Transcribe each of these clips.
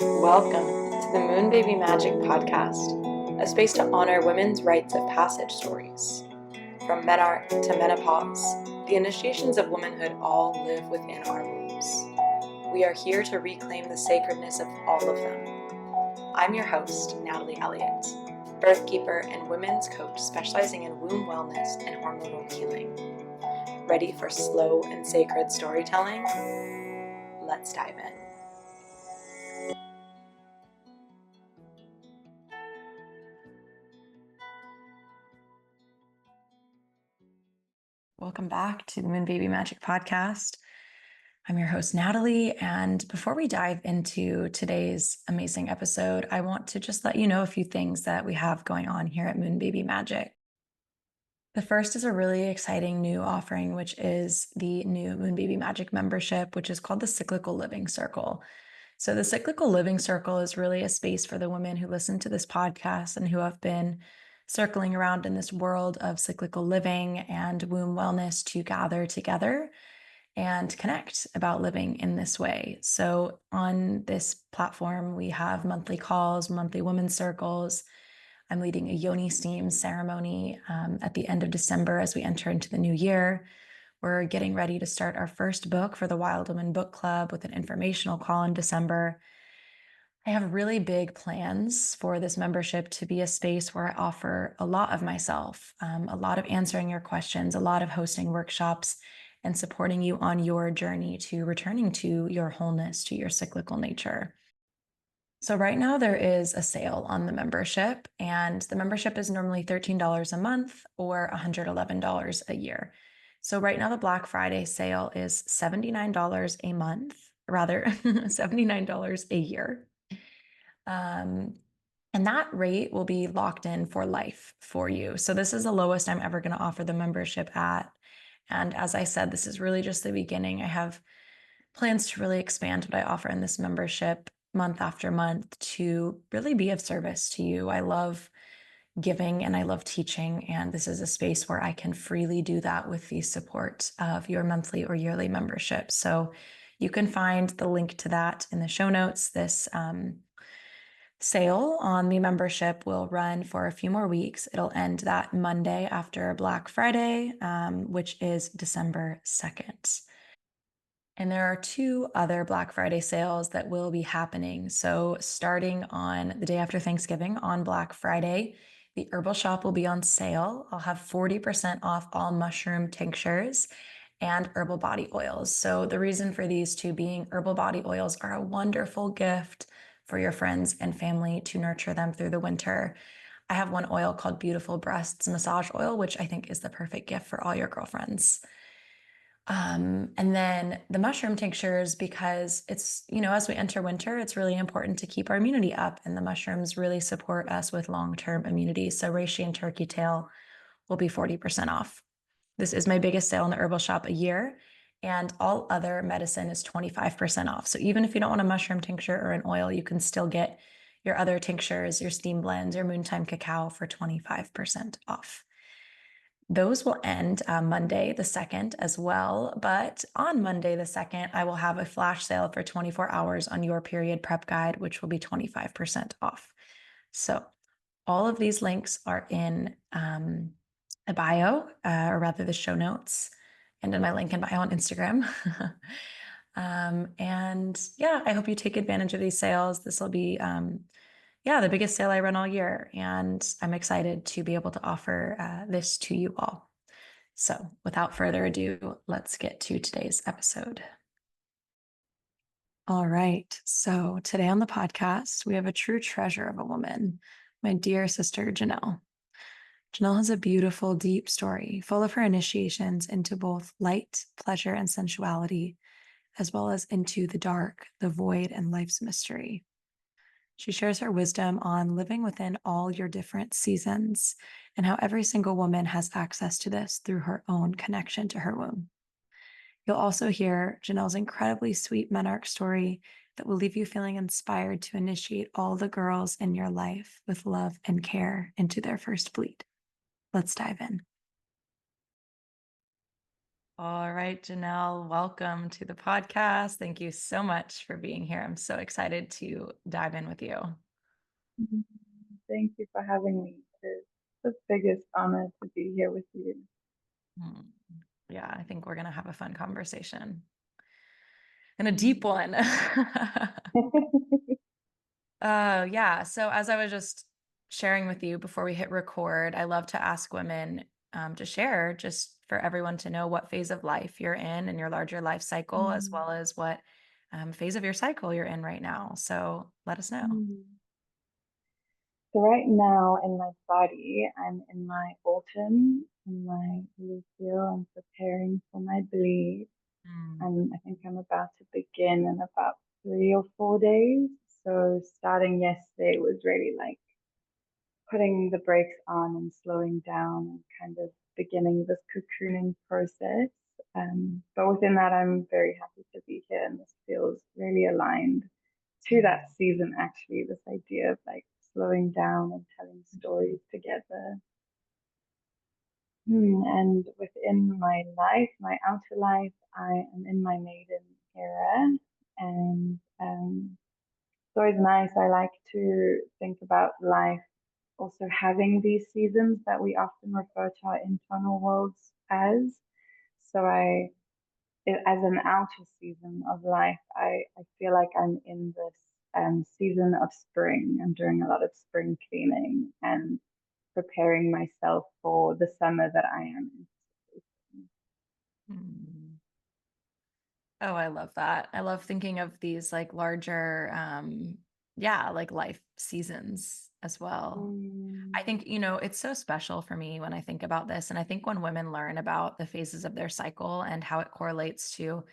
Welcome to the Moon Baby Magic Podcast, a space to honor women's rites of passage stories. From menarche to menopause, the initiations of womanhood all live within our wombs. We are here to reclaim the sacredness of all of them. I'm your host, Natalie Elliott, birth keeper and women's coach specializing in womb wellness and hormonal healing. Ready for slow and sacred storytelling? Let's dive in. Welcome back to the Moon Baby Magic Podcast. I'm your host, Natalie, and before we dive into today's amazing episode, I want to just let you know a few things that we have going on here at Moon Baby Magic. The first is a really exciting new offering, which is the new Moon Baby Magic membership, which is called the Cyclical Living Circle. So the Cyclical Living Circle is really a space for the women who listen to this podcast and who have been circling around in this world of cyclical living and womb wellness to gather together and connect about living in this way. So on this platform, we have monthly calls, monthly women's circles. I'm leading a yoni steam ceremony at the end of December as we enter into the new year. We're getting ready to start our first book for the Wild Woman Book Club with an informational call in December. I have really big plans for this membership to be a space where I offer a lot of myself, a lot of answering your questions, a lot of hosting workshops, and supporting you on your journey to returning to your wholeness, to your cyclical nature. So right now there is a sale on the membership, and the membership is normally $13 a month or $111 a year. So right now the Black Friday sale is $79 a month, rather $79 a year. And that rate will be locked in for life for you. So this is the lowest I'm ever going to offer the membership at. And as I said, this is really just the beginning. I have plans to really expand what I offer in this membership month after month to really be of service to you. I love giving and I love teaching, and this is a space where I can freely do that with the support of your monthly or yearly membership. So you can find the link to that in the show notes. This sale on the membership will run for a few more weeks. It'll end that Monday after Black Friday, which is December 2nd. And there are two other Black Friday sales that will be happening. So starting on the day after Thanksgiving on Black Friday, the herbal shop will be on sale. I'll have 40% off all mushroom tinctures and herbal body oils. So the reason for these two being herbal body oils are a wonderful gift for your friends and family to nurture them through the winter. I have one oil called Beautiful Breasts Massage Oil, which I think is the perfect gift for all your girlfriends. And then the mushroom tinctures, because it's, as we enter winter, it's really important to keep our immunity up, and the mushrooms really support us with long-term immunity. So reishi and turkey tail will be 40% off. This is my biggest sale in the herbal shop a year, and all other medicine is 25% off. So even if you don't want a mushroom tincture or an oil, you can still get your other tinctures, your steam blends, your Moontime cacao for 25% off. Those will end Monday the 2nd as well. But on Monday the 2nd, I will have a flash sale for 24 hours on your period prep guide, which will be 25% off. So all of these links are in the bio, or rather the show notes, and in my link in bio on Instagram. And yeah, I hope you take advantage of these sales. This will be the biggest sale I run all year, and I'm excited to be able to offer this to you all. So without further ado, let's get to today's episode. All right. So today on the podcast, we have a true treasure of a woman, my dear sister, Jeanelle. Jeanelle has a beautiful, deep story full of her initiations into both light, pleasure, and sensuality, as well as into the dark, the void, and life's mystery. She shares her wisdom on living within all your different seasons and how every single woman has access to this through her own connection to her womb. You'll also hear Jeanelle's incredibly sweet Menarche story that will leave you feeling inspired to initiate all the girls in your life with love and care into their first bleed. Let's dive in. All right, Jeanelle, welcome to the podcast. Thank you so much for being here. I'm so excited to dive in with you. Mhm. Thank you for having me. It's the biggest honor to be here with you. Hmm. Yeah, I think we're going to have a fun conversation and a deep Mm. one. Yeah. So, as I was just sharing with you before we hit record, I love to ask women to share just for everyone to know what phase of life you're in your larger life cycle, as Mm. well as what phase of your cycle you're in right now. So, let us know. Mm. So right now in my body, I'm in my autumn, in my luteal. I'm preparing for my bleed, Mm, and I think I'm about to begin in about 3 or 4 days. So starting yesterday was really like putting the brakes on and slowing down and kind of beginning this cocooning process. But within that, I'm very happy to be here, and this feels really aligned to that mm, season, actually, this idea of like slowing down and telling stories together. And within my life, my outer life, I am in my maiden era, and it's always nice. I like to think about life also having these seasons that we often refer to our internal worlds as. So as an outer season of life, I feel like I'm in this season of spring. I'm doing a lot of spring cleaning and preparing myself for the summer that I am in. mm. Oh, I love that. I love thinking of these like larger, yeah, like life seasons as well. I Mm, think, it's so special for me when I think about this. And I think when women learn about the phases of their cycle and how it correlates to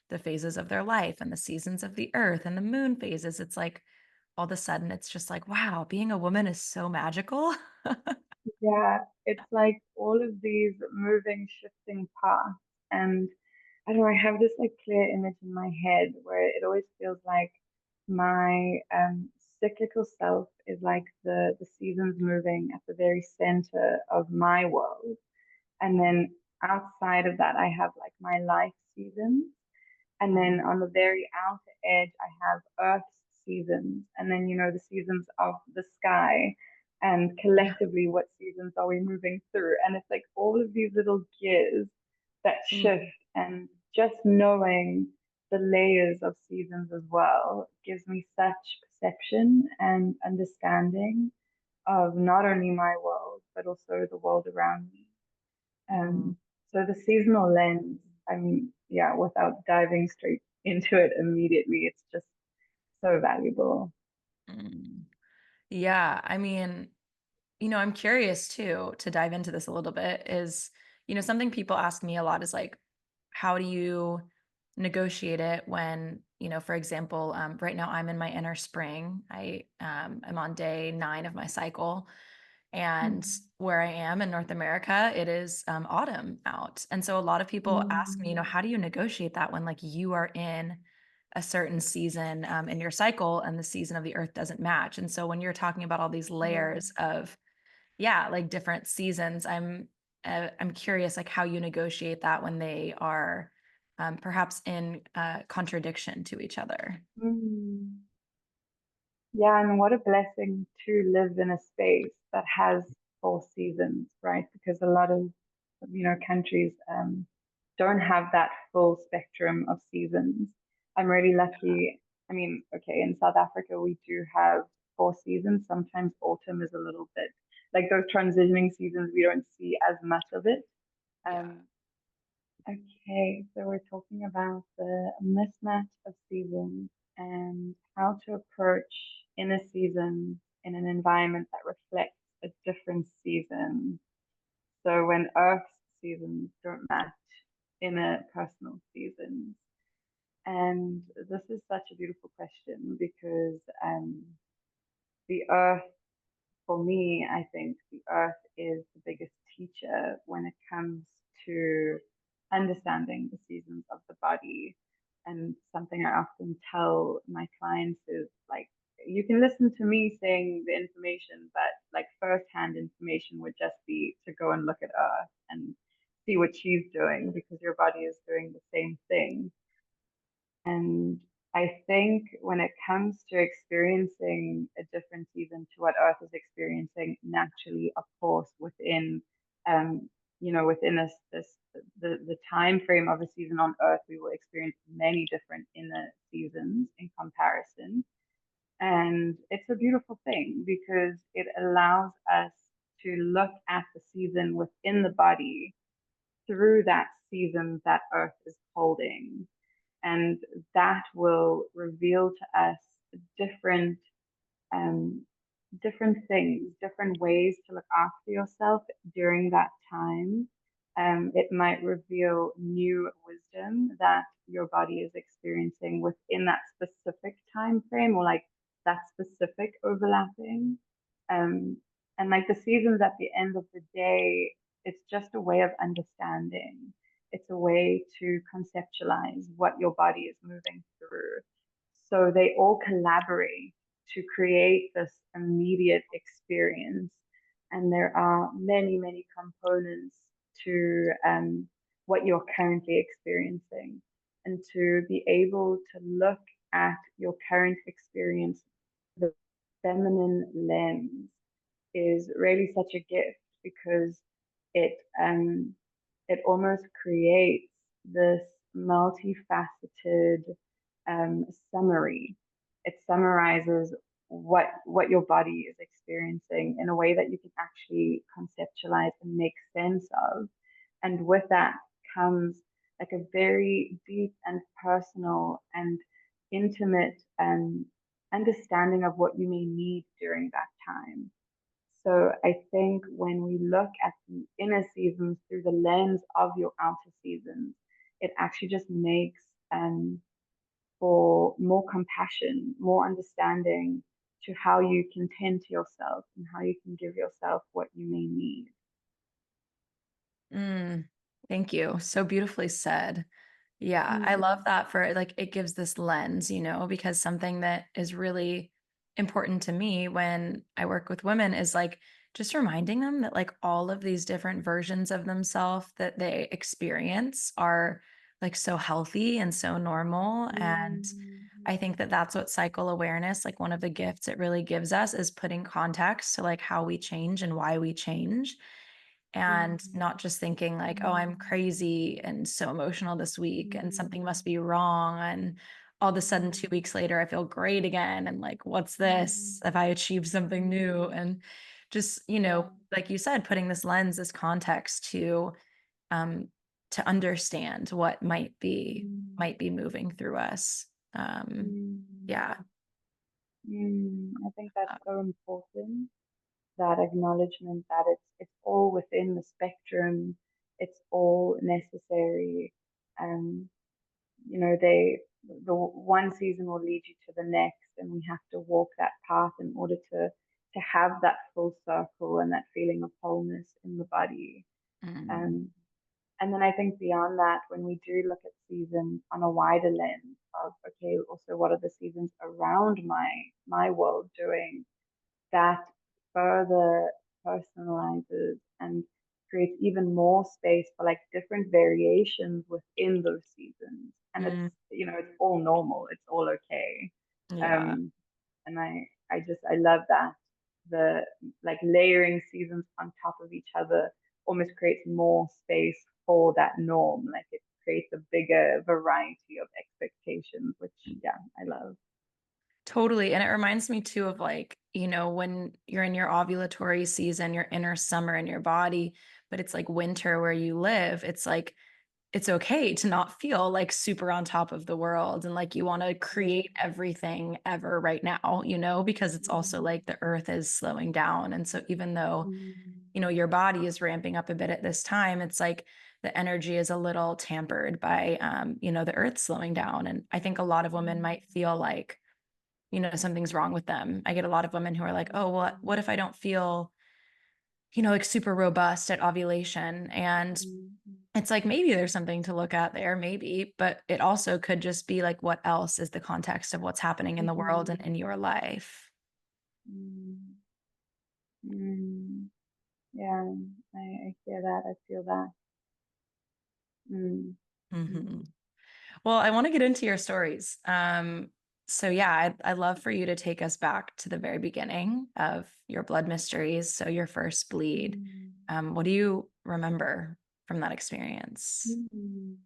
the phases of their life and the seasons of the earth and the moon phases, it's like all of a sudden it's just like, wow, being a woman is so magical. yeah, it's like all of these moving, shifting paths. And I don't know, I have this like clear image in my head where it always feels like my cyclical self is like the seasons moving at the very center of my world. And then outside of that, I have like my life seasons. And then Mm. on the very outer edge, I have Earth's seasons. And then, the seasons of the sky. And Yeah. collectively, what seasons are we moving through? And it's like all of these little gears that shift. Mm, And just knowing the layers of seasons as well gives me such perception and understanding of not only my world, but also the world around me. mm, Um, so the seasonal lens, I mean, yeah, without diving straight into it immediately, it's just so valuable. mm. Yeah. I mean, I'm curious too, to dive into this a little bit is, something people ask me a lot is like, how do you negotiate it when, for example, right now I'm in my inner spring. I'm on day 9 of my cycle. And Mm. where I am in North America, it is autumn out. And so a lot of people ask me, Mm. how do you negotiate that when like you are in a certain season in your cycle and the season of the earth doesn't match? And so when you're talking about all these layers Mm. of, yeah, like different seasons, I'm curious like how you negotiate that when they are perhaps in contradiction to each other. Mm. Yeah, and what a blessing to live in a space that has 4 seasons, right? Because a lot of, countries don't have that full spectrum of seasons. I'm really lucky. I mean, okay, in South Africa, we do have 4 seasons. Sometimes autumn is a little bit like those transitioning seasons, we don't see as much of it. Yeah. Um, Okay, so we're talking about the mismatch of seasons and how to approach inner seasons in an environment that reflects a different season. So when Earth's seasons don't match inner personal seasons. And this is such a beautiful question because the Earth for me, I think the earth is the biggest teacher when it comes to understanding the seasons of the body. And something I often tell my clients is like, you can listen to me saying the information, but like firsthand information would just be to go and look at earth and see what she's doing because your body is doing the same thing. And I think when it comes to experiencing a different season to what Earth is experiencing naturally, of course, within um, within the time frame of a season on Earth, we will experience many different inner seasons in comparison. And it's a beautiful thing because it allows us to look at the season within the body through that season that Earth is holding. And that will reveal to us different um, different things, different ways to look after yourself during that time. It might reveal new wisdom that your body is experiencing within that specific time frame or like that specific overlapping. Um, and like the seasons at the end of the day, it's just a way of understanding. It's a way to conceptualize what your body is moving through. So they all collaborate to create this immediate experience. And there are many, many components to what you're currently experiencing. And to be able to look at your current experience, the feminine lens, is really such a gift because it it almost creates this multifaceted summary. It summarizes what your body is experiencing in a way that you can actually conceptualize and make sense of. And with that comes like a very deep and personal and intimate understanding of what you may need during that time. So I think when we look at the inner seasons through the lens of your outer seasons, it actually just makes for more compassion, more understanding to how you can tend to yourself and how you can give yourself what you may need. Mm, thank you. So beautifully said. Yeah, I love Mm, that for like it gives this lens, because something that is really important to me when I work with women is like just reminding them that like all of these different versions of themselves that they experience are like so healthy and so normal. And mm, I think that that's what cycle awareness, like one of the gifts it really gives us is putting context to like how we change and why we change and mm, not just thinking like, oh, I'm crazy and so emotional this week and something must be wrong. And all of a sudden, 2 weeks later, I feel great again. And like, what's this? mm, Have I achieved something new? mm. And just, Yeah. like you said, putting this lens, this context um to understand what Mm, might be moving through us. Um, mm, yeah. I think that's so important. That acknowledgement that it's all within the spectrum, it's all necessary. Um, the one season will lead you to the next, and we have to walk that path in order to have that full circle and that feeling of wholeness in the body. Mm, Um, and then I think beyond that, when we do look at seasons on a wider lens of okay, also what are the seasons around my world doing? That further personalizes and creates even more space for like different variations within those seasons. And mm, it's all normal, it's all okay. yeah. Um, and I love that the like layering seasons on top of each other almost creates more space for that norm. Like it creates a bigger variety of expectations, which yeah, I love. Totally. And it reminds me too of like, when you're in your ovulatory season, your inner summer in your body, but it's like winter where you live. It's like, it's okay to not feel like super on top of the world and like you want to Yeah. create everything ever right now, because it's also like the earth is slowing down. And so even though, Mm, your body is ramping up a bit at this time, it's like the energy is a little tampered by, the earth slowing down. And I think a lot of women mm, might feel like, something's wrong with them. I get a lot of women who are like, oh, what if I don't feel, like super robust at ovulation? And mm, it's like maybe there's something to look at there, maybe, but it also could just be like, what else is the context of what's happening in the world and mm, in your life? mm, mm. Yeah, I hear that. I feel that. Mm. Mm. Hmm. Well, I want to get into your stories. So yeah, I'd love for you to take us back to the very beginning of your blood mysteries. So your first bleed. Mm. What do you remember from that experience? Mm.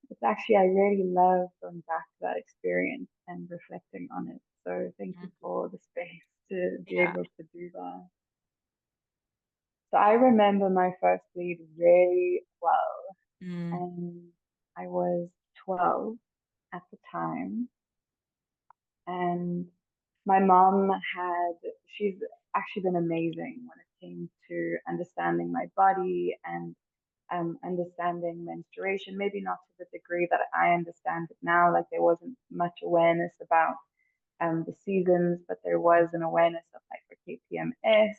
It's actually, I really love going back to that experience and reflecting on it. So thank you Mhm. for the space to be Yeah. able to do that. So I remember my first bleed really well, Mm, and I was 12 at the time. And my mom she's actually been amazing when it came to understanding my body and understanding menstruation, maybe not to the degree that I understand it now. Like there wasn't much awareness about the seasons, but there was an awareness of like okay, PMS.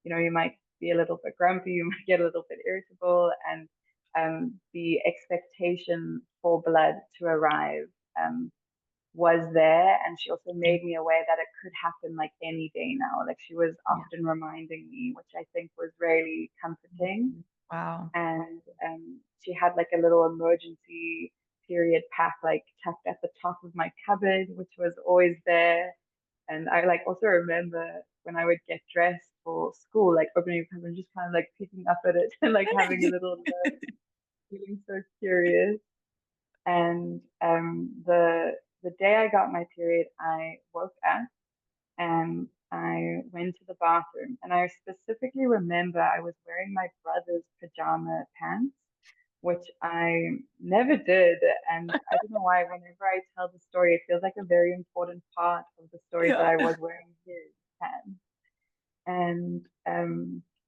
You know, you might be a little bit grumpy, you might get a little bit irritable, and the expectation for blood to arrive was there. And she also mm, made me aware that it could happen like any day now. Like she was yeah. often reminding me, which I think was really comforting. Mhm. Wow. And she had like a little emergency period pack like tucked at the top of my cupboard, which was always there. And I like also remember when I would get dressed for school, like opening the cupboard and just kind of like picking up at it and like having a little look, feeling so curious. And the day I got my period, I woke up and I went to the bathroom. And I specifically remember I was wearing my brother's pajama pants, which I never did. And I don't know why, whenever I tell the story, it feels like a very important part of the story that Yeah. I was wearing his pants. And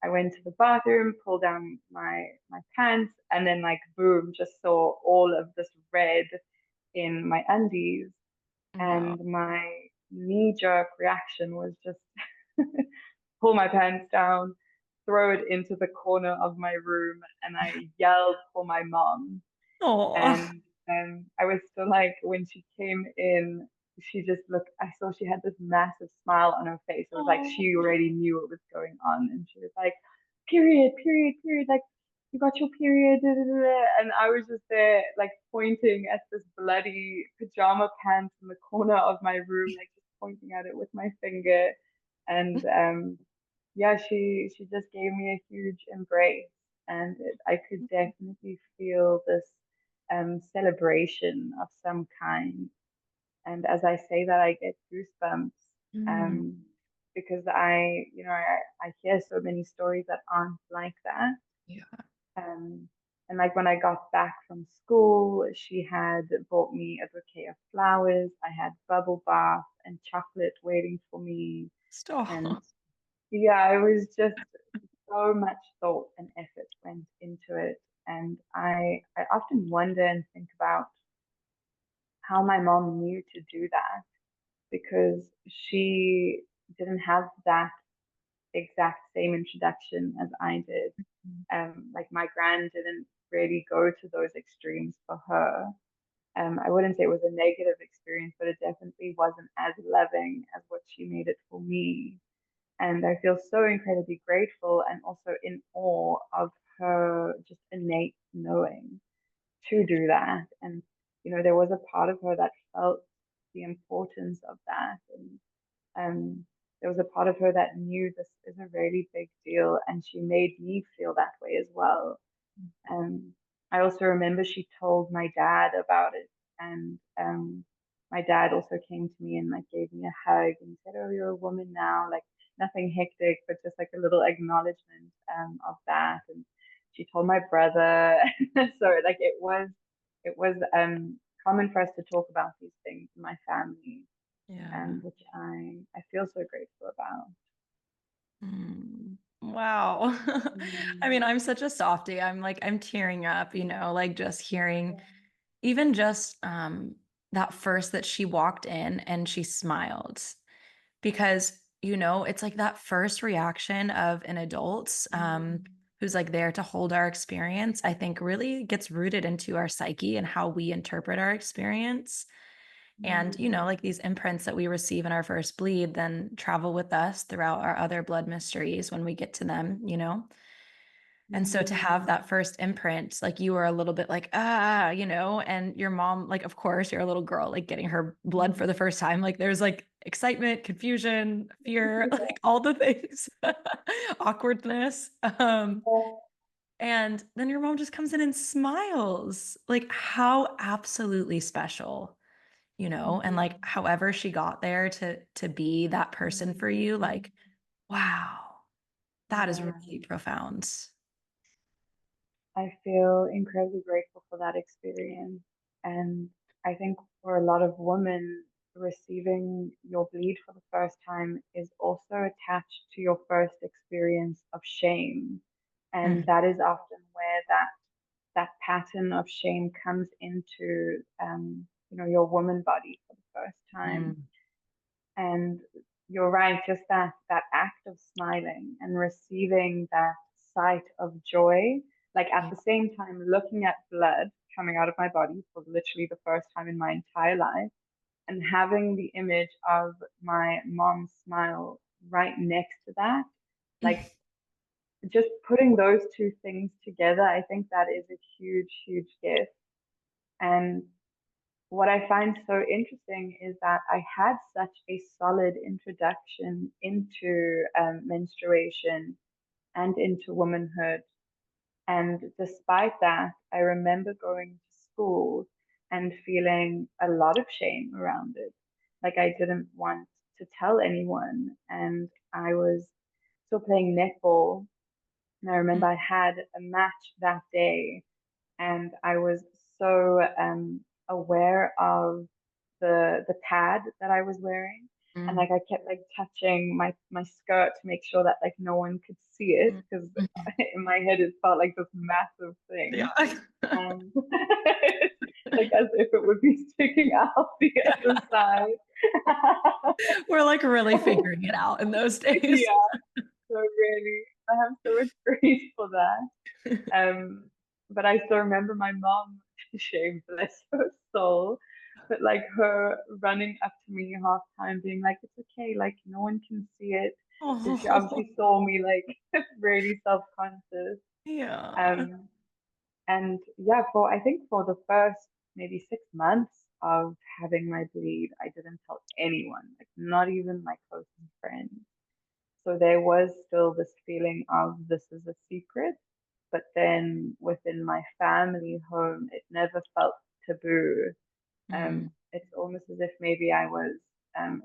I went to the bathroom, pulled down my pants, and then like boom, just saw all of this red in my undies. Wow. And my knee jerk reaction was just pull my pants down, throw it into the corner of my room, and I yelled for my mom. Oh. And I was still like, when she came in, she just looked, I saw she had this massive smile on her face. It was like Oh. she already knew what was going on. And she was like, period, period, period. Like, you got your period. Da, da, da, da. And I was just there, like, pointing at this bloody pajama pants in the corner of my room, like, just pointing at it with my finger. And yeah, she just gave me a huge embrace. And I could definitely feel this celebration of some kind. And as I say that, I get goosebumps Mm, um, because I hear so many stories that aren't like that. yeah. Um, and like when I got back from school, she had bought me a bouquet of flowers. I had bubble bath and chocolate waiting for me. And Stop. yeah, it was just so much thought and effort went into it. And I often wonder and think about how my mom knew to do that because she didn't have that exact same introduction as I did. Like my grand didn't really go to those extremes for her. I wouldn't say it was a negative experience, but it definitely wasn't as loving as what she made it for me. And I feel so incredibly grateful and also in awe of her just innate knowing to do that. And, there was a part of her that felt the importance of that. And there was a part of her that knew this is a really big deal. And she made me feel that way as well. Um, I also remember she told my dad about it, and my dad also came to me and like gave me a hug and said, "Oh, you're a woman now." Like nothing hectic, but just like a little acknowledgement of that. And she told my brother, so like it was common for us to talk about these things in my family, Yeah. which I feel so grateful about. Mm. Wow. I Mm, mean, I'm such a softie. I'm tearing up, like just hearing yeah. even just that first that she walked in and she smiled because it's like that first reaction of an adult Mm, who's like there to hold our experience, I think really gets rooted into our psyche and how we interpret our experience. And, mm, like these imprints that we receive in our first bleed then travel with us throughout our other blood mysteries when we get to them. And so to have Mm, that first imprint, like you were a little bit like, and your mom, like, of course, you're a little girl, like getting her blood for the first time. Like there's like excitement, confusion, fear, yeah. like all the things, awkwardness. And then your mom just comes in and smiles. Like how absolutely special, and like Mhm. however she got there to be that person for you, Mm, like, wow, that is yeah. really profound. I feel incredibly grateful for that experience. And I think for a lot of women, receiving your bleed for the first time is also attached to your first experience of shame. And Mm, that is often where that pattern of shame comes into your woman body for the first time. mm, And you're right, just that act of smiling and receiving that sight of joy, like at yeah. the same time looking at blood coming out of my body for literally the first time in my entire life, and having the image of my mom's smile right next to that, like just putting those two things together, I think that is a huge, huge gift. And what I find so interesting is that I had such a solid introduction into menstruation and into womanhood. And despite that, I remember going to school and feeling a lot of shame around it. Like I didn't want to tell anyone. And I was still playing netball. And I remember I had a match that day and I was so aware of the pad that I was wearing, and Mm, like I kept like touching my skirt to make sure that like no one could see it mm, because mm. in my head it felt like this massive Yeah. thing, and like as if it would be sticking out the other side. We're like really figuring it out in those days. Yeah, so really, I have so much grace for that. But I still remember my mom, shame bless her soul, but like her running up to me half time being like, it's okay, like no one can see it. Because she Oh, obviously saw me like really self-conscious. yeah. Um, and yeah, I think for the first maybe 6 months of having my bleed, I didn't tell anyone, like not even my closest friends. So there was still this feeling of this is a secret, but then within my family home, it never felt taboo. Mm, It's almost as if maybe I was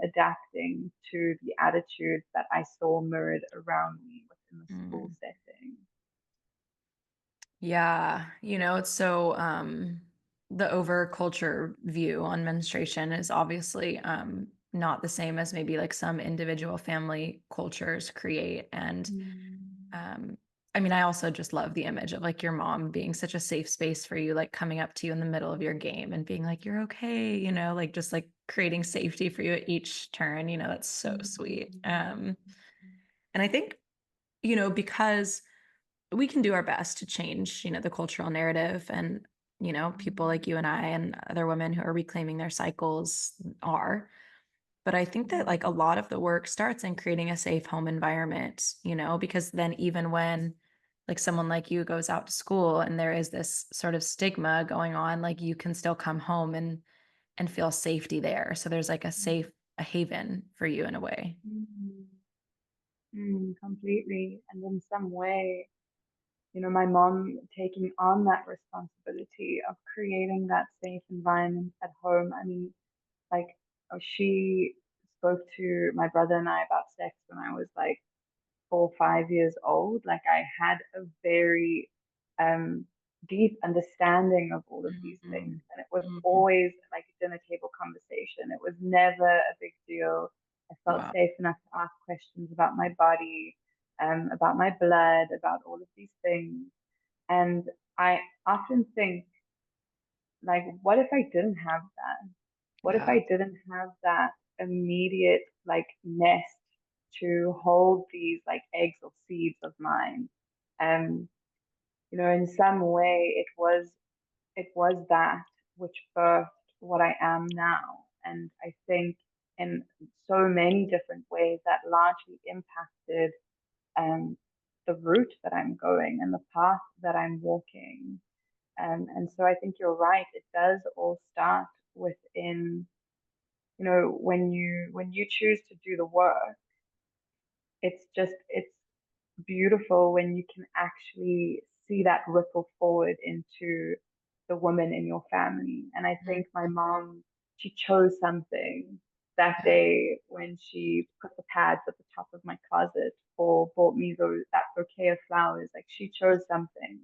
adapting to the attitudes that I saw mirrored around me within the school mm. setting. Yeah, it's so the over culture view on menstruation is obviously not the same as maybe like some individual family cultures create. And Mm, um I mean, I also just love the image of like your mom being such a safe space for you, like coming up to you in the middle of your game and being like, you're okay, like just like creating safety for you at each turn, that's so sweet. mm, And I think, because we can do our best to change, the cultural narrative and, people like you and I and other women who are reclaiming their cycles are. But I think that like a mm, lot of the work starts in creating a safe home environment, because then even when like someone like you goes out to school and there is this sort of stigma going on, like you can still come home and feel safety there. So there's like a haven for you in a way. mm, completely. And in some way, my mom taking on that responsibility of creating that safe environment at home. I mean, like, she spoke to my brother and I about sex when I was like 4 or 5 years old. Like, I had a very um, deep understanding of all of these things. Mhm. And it was Mhm. always like a dinner table conversation. It was never a big deal. I felt Wow. safe enough to ask questions about my body, about my blood, about all of these things. And I often think, like, what if I didn't have that? What if Yeah. I didn't have that immediate, like, nest to hold these, like, eggs or seeds of mine? Um, in some way, it was that which birthed what I am now. And I think in so many different ways that largely impacted um, the route that I'm going and the path that I'm walking. And so I think you're right. It does all start within, when you choose to do the work, it's beautiful when you can actually see that ripple forward into the women in your family. And I think my Mhm. mom, she chose something that Yeah. day when she put the pads at the top of my closet or bought me that bouquet of flowers. Like she chose something.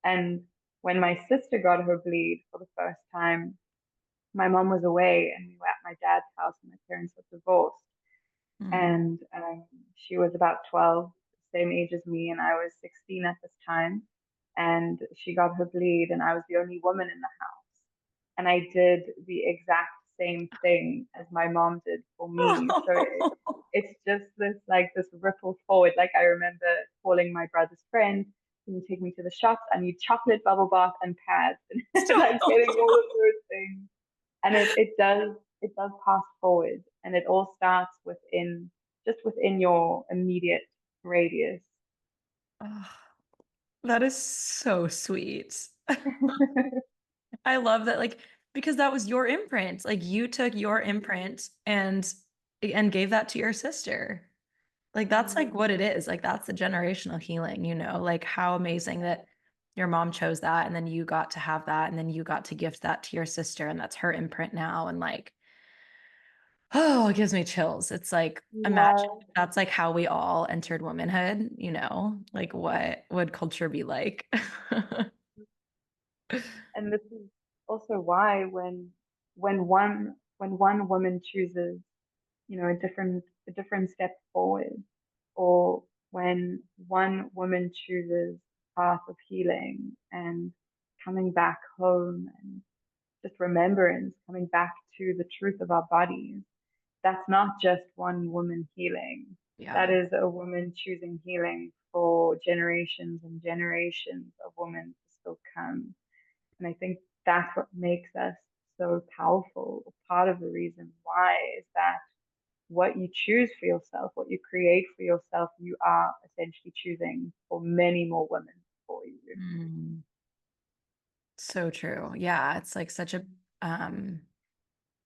And when my sister got her bleed for the first time, my mom was away and we were at my dad's house and my parents were divorced. Mm. And she was about 12, same age as me, and I was 16 at this time. And she got her bleed, and I was the only woman in the house. And I did the exact same thing as my mom did for me. So it's just this like this ripple forward. Like I remember calling my brother's friend, can you take me to the shops? I need chocolate, bubble bath, and pads, and like getting all of those things. And it does pass forward, and it all starts within your immediate radius. Oh, that is so sweet. I love that, like, because that was your imprint. Like you took your imprint and gave that to your sister. Like that's like what it is. Like that's the generational healing, like how amazing that your mom chose that and then you got to have that and then you got to gift that to your sister and that's her imprint now. And like, oh, it gives me chills. It's like, imagine Yeah, if that's like how we all entered womanhood, like what would culture be like? and this is also why when one woman chooses, a different step forward, or when one woman chooses path of healing and coming back home and just remembrance, coming back to the truth of our bodies, that's not just one woman healing. That Yeah. is a woman choosing healing for generations and generations of women to still come. And I think that's what makes us so powerful. Part of the reason why is that what you choose for yourself, what you create for yourself, you are essentially choosing for many more women for you. Mm, so true. Yeah, it's like such a um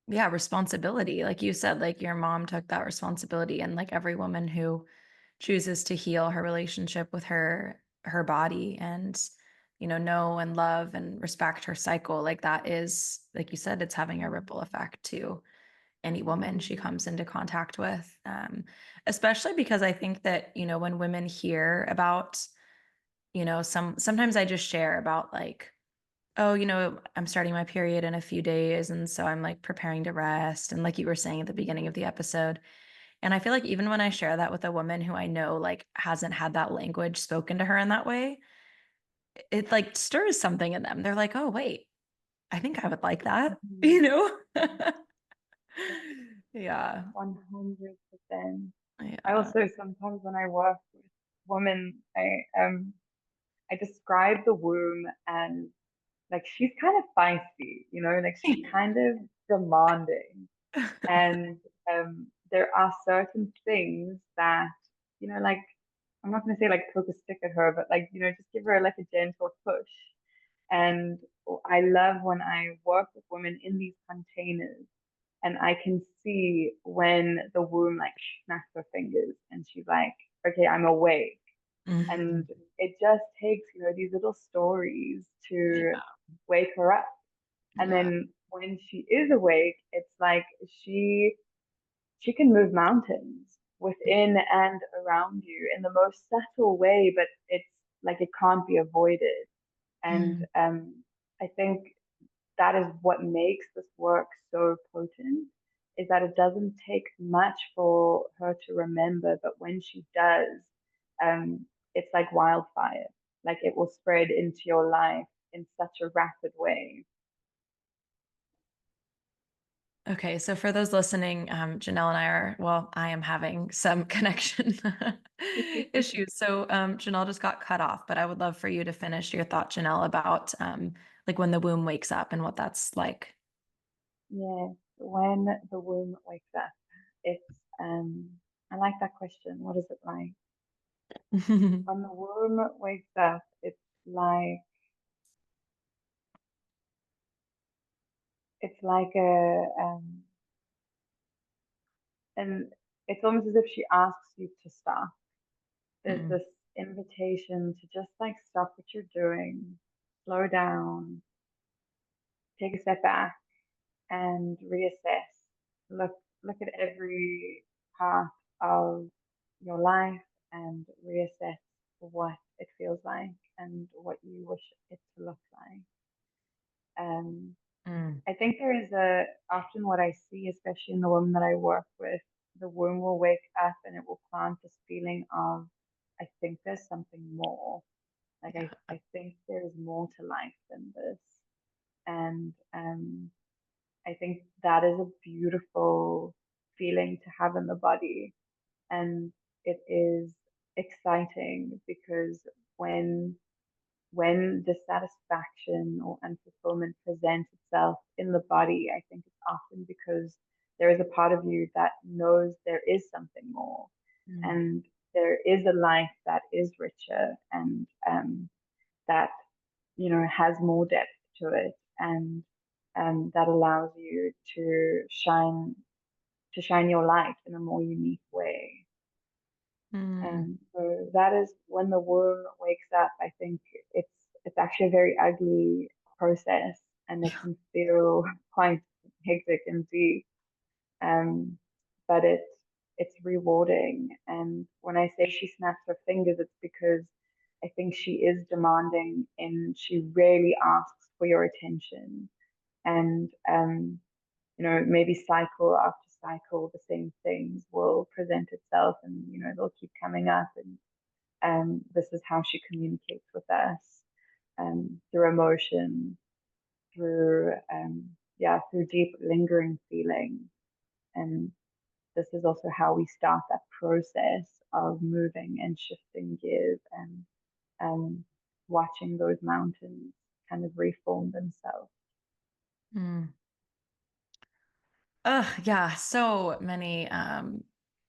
yeah, responsibility. Like you said, like your mom took that responsibility and like every woman who chooses to heal her relationship with her body and know and love and respect her cycle, like that is, like you said, it's having a ripple effect to any woman she Mm-hmm. comes into contact with. Especially because I think that, when women hear about, sometimes I just share about like, oh, I'm starting my period in a few days. And so I'm like preparing to rest. And like you were saying at the beginning of the episode. And I feel like even when I share that with a woman who I know like hasn't had that language spoken to her in that way, it like stirs something in them. They're like, oh, wait, I think I would like that, you Mm-hmm. know? Yeah. 100%. I Yeah. also sometimes when I work with women, I describe the womb and like she's kind of feisty, like she's kind of demanding. And there are certain things that, like I'm not gonna say like poke a stick at her, but like, just give her like a gentle push. And I love when I work with women in these containers and I can see when the womb like snaps her fingers and she's like, okay, I'm awake. And Mhm. it just takes, these little stories to Yeah. wake her up. And Yeah. then when she is awake, it's like she can move mountains within and around you in the most subtle way, but it's like it can't be avoided. And Mm. I think that is what makes this work so potent, is that it doesn't take much for her to remember, but when she does, it's like wildfire. Like it will spread into your life in such a rapid way. Okay, so for those listening, Janelle and I well, I am having some connection issues. So Janelle just got cut off, but I would love for you to finish your thought, Janelle, about like when the womb wakes up and what that's like. Yeah, when the womb wakes up, it's I like that question. What is it like? When the womb wakes up, like it's like and it's almost as if she asks you to stop. There's Mm, this invitation to just like stop what you're doing, slow down, take a step back, and reassess. Look look at every part of your life and reassess what it feels like and what you wish it to look like. Um, mm, I think there is a often what I see, especially in the women that I work with, the womb will wake up and it will plant this feeling of, I think there's something more. Like yeah. I think there's more to life than this. And I think that is a beautiful feeling to have in the body. And it is exciting because when dissatisfaction or unfulfillment presents itself in the body, I think it's often because there is a part of you that knows there is something more Mm, and there is a life that is richer and that has more depth to it and that allows you to shine your light in a more unique way. mm, And so that is when the womb wakes up. I think it's actually a very ugly process, and it yeah. can feel quite hectic and deep. Um, but it's rewarding. And when I say she snaps her fingers, it's because I think she is demanding, and she really asks for your attention. And maybe cycle after cycle, the same things will present itself, and they'll keep coming up. And this is how she communicates with us, through emotion, through through deep lingering feeling. And this is also how we start that process of moving and shifting gears and um, watching those mountains kind of reform themselves. Mm. Yeah, so many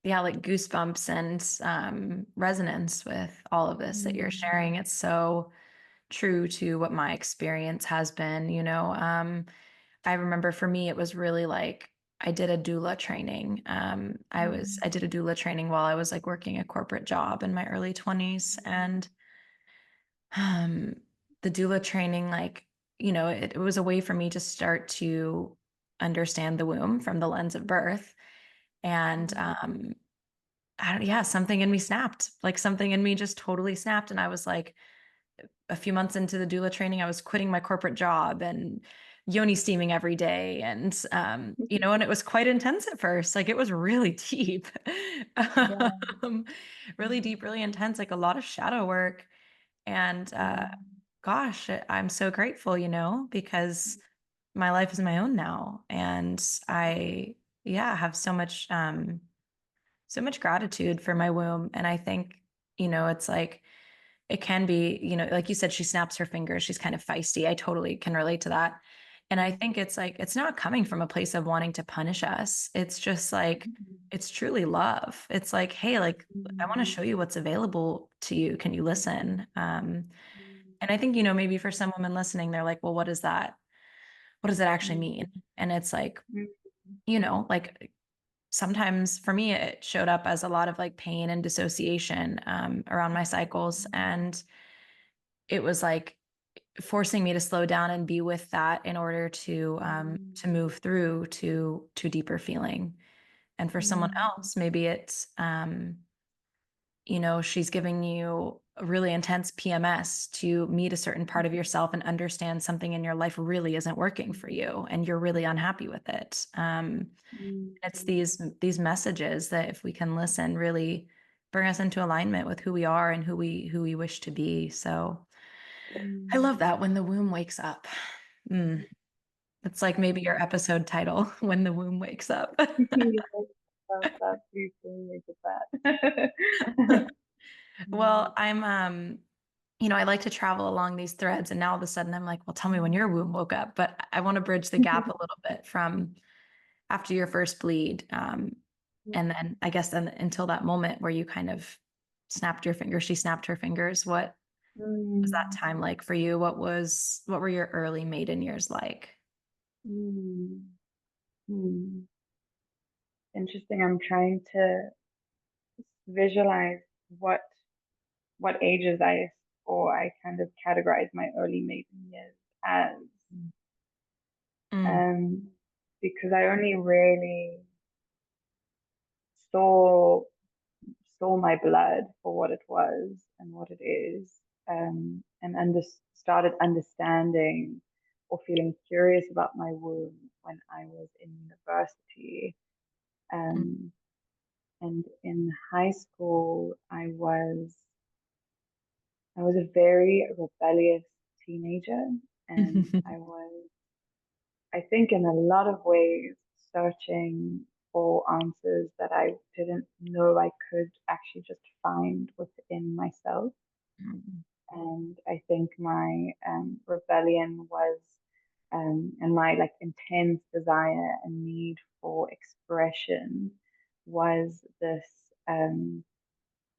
yeah, like goosebumps and resonance with all of this that you're Mm, sharing. It's so true to what my experience has been, you know. I remember for me it was really like I did a doula training. I did a doula training while I was like working a corporate job in my early 20s, and um the doula training, like, it was a way for me to start to understand the womb from the lens of birth. And mm, yeah, something in me snapped. Like something in me just totally snapped. And I was like, a few months into the doula training, I was quitting my corporate job and yoni steaming every day. And, and it was quite intense at first. Like it was really deep, yeah. um, really deep, really intense, like a lot of shadow work. And Mm, gosh, I'm so grateful, because my life is my own now. And I, yeah, have so much gratitude for my womb. And I think, it's like, it can be, like you said, she snaps her fingers. She's kind of feisty. I totally can relate to that. And I mm, think it's like, it's not coming from a place of wanting to punish us. It's just like, it's truly love. It's like, hey, like, I want to show you what's available to you. Can you listen? And I think, maybe for some women listening, they're like, well, what is that? What does it actually mean? And it's like, like sometimes for me, it showed up as a lot of like pain and dissociation around my cycles. And it was like forcing me to slow down and be with that in order to move through to deeper feeling. And for someone else, maybe it's she's giving you a really intense PMS to meet a certain part of yourself and understand something in your life really isn't working for you and you're really unhappy with it. It's these messages that if we can listen, really bring us into alignment with who we are and who we wish to be. So I love that, when the womb wakes up. Mm. It's like maybe your episode title, When the Womb Wakes Up. Yes, love that. Please do make it that. Well, I like to travel along these threads, and now all of a sudden I'm like, well, tell me when your womb woke up. But I want to bridge the gap a little bit from after your first bleed, and then I guess then until that moment where you kind of snapped your finger, she snapped her fingers. What was that Mm, time like for you? What were your early maiden years like? mm, mm. Interesting. I'm trying to visualize what what ages I kind of categorize my early maiden years as, Mm, um, because I only really saw saw my blood for what it was and what it is, and started understanding or feeling curious about my womb when I was in university. Um, and in high school, I was a very rebellious teenager, and mm. I think, in a lot of ways, searching for answers that I didn't know I could actually just find within myself. And I think my rebellion was, and my like intense desire and need for expression was this,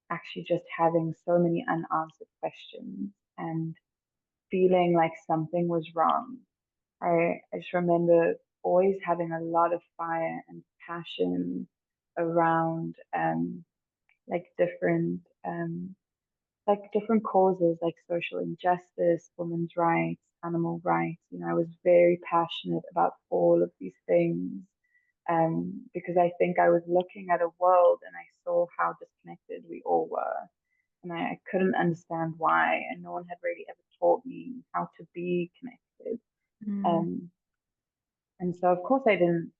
actually just having so many unanswered questions and feeling like something was wrong. I just remember always having a lot of fire and passion around, like different different causes like social injustice, women's rights, animal rights. I was very passionate about all of these things, because I think I was looking at a world and I saw how disconnected we all were. And I couldn't understand why, and no one had really ever taught me how to be connected. Mm, Um, and so, of course, I didn't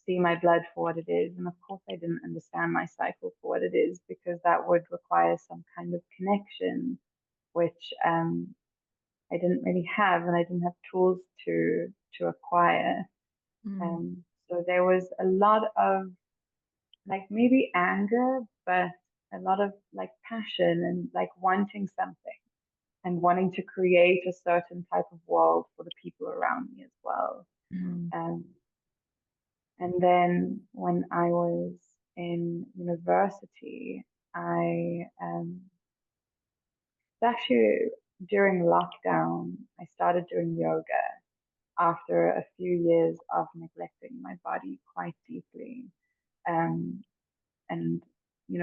see my blood for what it is. And of course, I didn't understand my cycle for what it is, because that would require some kind of connection, which, I didn't really have, and I didn't have tools to acquire. mm, So there was a lot of like maybe anger, but a lot of like passion and like wanting something and wanting to create a certain type of world for the people around me as well. mm, Um, and then when I was in university, I actually during lockdown, I started doing yoga after a few years of neglecting my body quite deeply. Um, and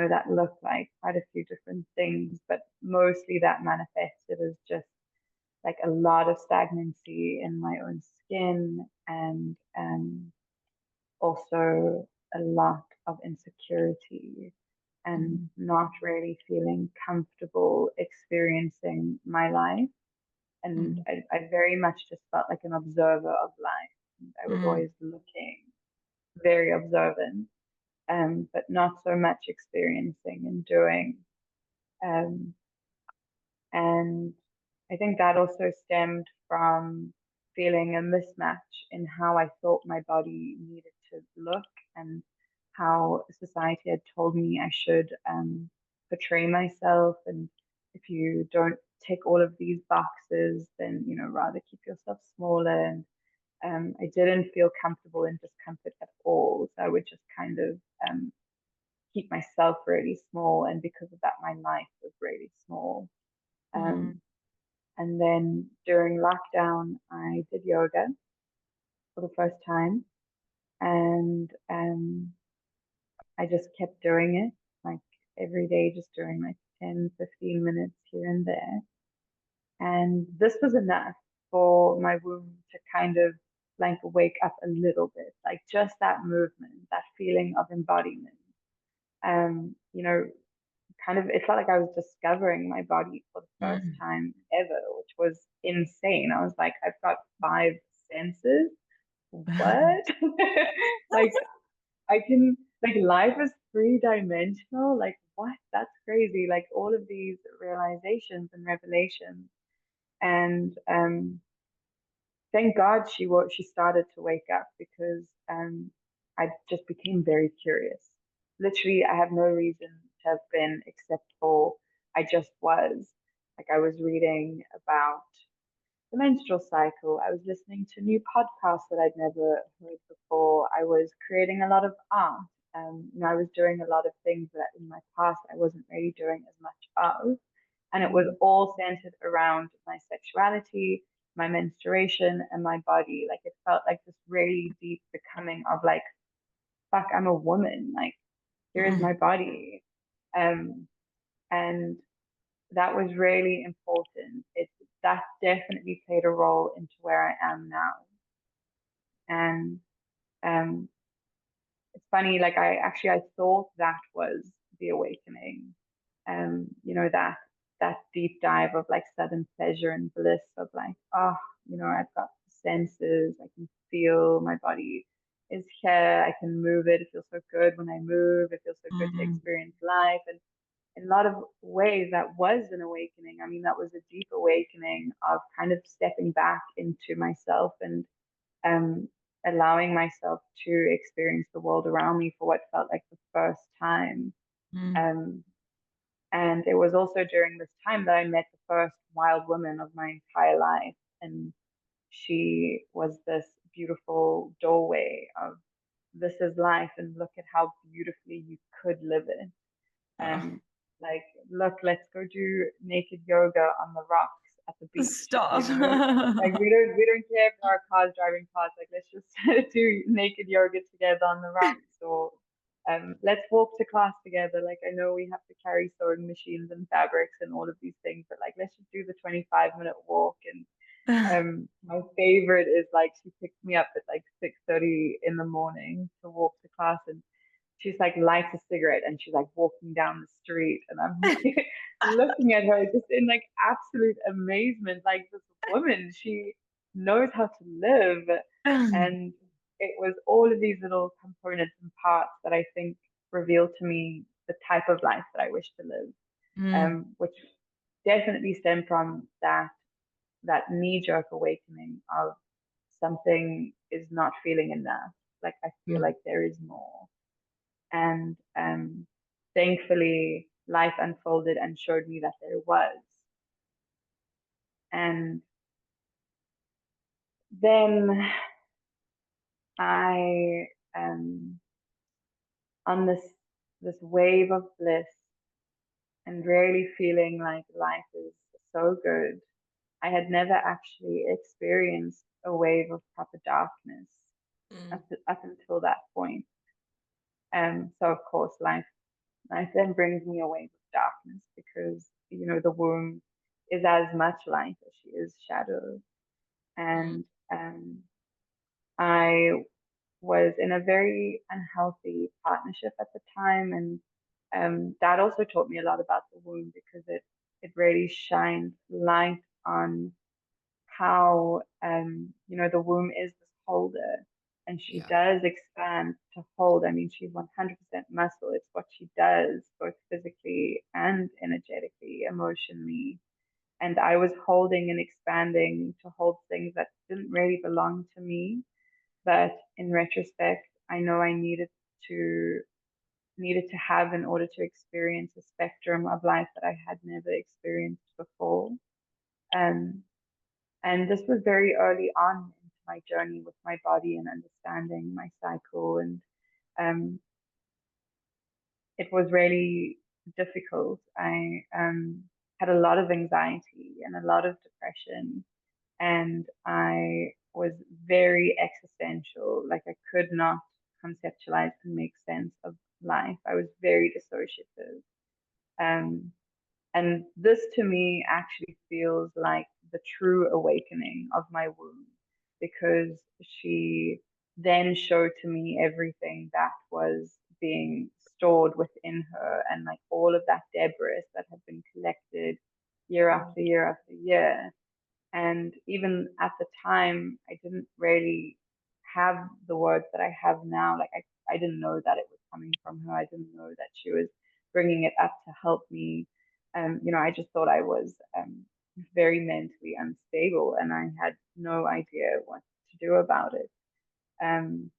that looked like quite a few different things, but mostly that manifested as just like a lot of stagnancy in my own skin, and also a lot of insecurity and mm, not really feeling comfortable experiencing my life. And mm, I very much just felt like an observer of life. And I was mm, always looking, very observant, but not so much experiencing and doing. Um, and I think that also stemmed from feeling a mismatch in how I thought my body needed to look, and how society had told me I should, portray myself. And if you don't tick all of these boxes, then, rather keep yourself smaller. And I didn't feel comfortable in discomfort at all. So I would just kind of, keep myself really small. And because of that, my life was really small. mm, Um, and then during lockdown, I did yoga for the first time. And I just kept doing it like every day, just doing like 10, 15 minutes here and there. And this was enough for my womb to kind of like wake up a little bit, like just that movement, that feeling of embodiment. You know, kind of, it felt like I was discovering my body for the first mm. time ever, which was insane. I was like, I've got five senses. What? Like, I can, like, life is three-dimensional. Like, what? That's crazy. Like, all of these realizations and revelations. And thank God she started to wake up, because I just became very curious. Literally, I have no reason to have been except for I just was. Like, I was reading about the menstrual cycle. I was listening to new podcasts that I'd never heard before. I was creating a lot of art. I was doing a lot of things that in my past I wasn't really doing as much of. And it was all centered around my sexuality, my menstruation, and my body. Like it felt like this really deep becoming of like, fuck, I'm a woman. Like, here is my Mm. body. Um, and that was really important. That definitely played a role into where I am now. And um, it's funny, like I thought that was the awakening. That deep dive of like sudden pleasure and bliss of like, oh, I've got the senses, I can feel my body is here, I can move it. It feels so good when I move, it feels so good to Mm. experience life. And in a lot of ways that was an awakening. I mean, that was a deep awakening of kind of stepping back into myself and um, allowing myself to experience the world around me for what felt like the first time. Mm. Um, and it was also during this time that I met the first wild woman of my entire life. And she was this beautiful doorway of this is life, and look at how beautifully you could live it. Oh, Like, look, let's go do naked yoga on the rocks at the beach, stop. Like we don't care if there are cars driving past, like let's just do naked yoga together on the rocks, or let's walk to class together. Like I know we have to carry sewing machines and fabrics and all of these things, but like let's just do the 25-minute walk. And my favorite is like she picks me up at like 6:30 in the morning to walk to class, and she's like lights a cigarette and she's like walking down the street, and I'm like looking at her just in like absolute amazement. Like this woman, she knows how to live. And it was all of these little components and parts that I think revealed to me the type of life that I wish to live, Mm. which definitely stemmed from that knee-jerk awakening of something is not feeling enough. Like I feel Mm. like there is more. And thankfully, life unfolded and showed me that there was. And then I, on this wave of bliss and really feeling like life is so good, I had never actually experienced a wave of proper darkness Mm. up until that point. So of course, life then brings me a wave of darkness because the womb is as much light as she is shadow. Mm. And I was in a very unhealthy partnership at the time, and that also taught me a lot about the womb because it really shined light on how the womb is this holder, and she Yeah. does expand to hold. I mean, she's 100% muscle. It's what she does both physically and energetically, emotionally. And I was holding and expanding to hold things that didn't really belong to me, but in retrospect I know I to needed to have in order to experience a spectrum of life that I had never experienced before. um, and this was very early on into my journey with my body and understanding my cycle. And um, it was really difficult. I had a lot of anxiety and a lot of depression, and I was very existential. Like I could not conceptualize and make sense of life. I was very dissociative. Um, and this to me actually feels like the true awakening of my womb, because she then showed to me everything that was being stored within her, and like all of that debris that had been collected year after year after year. And even at the time, I didn't really have the words that I have now. Like I didn't know that it was coming from her. I didn't know that she was bringing it up to help me. I just thought I was very mentally unstable, and I had no idea what to do about it. Um,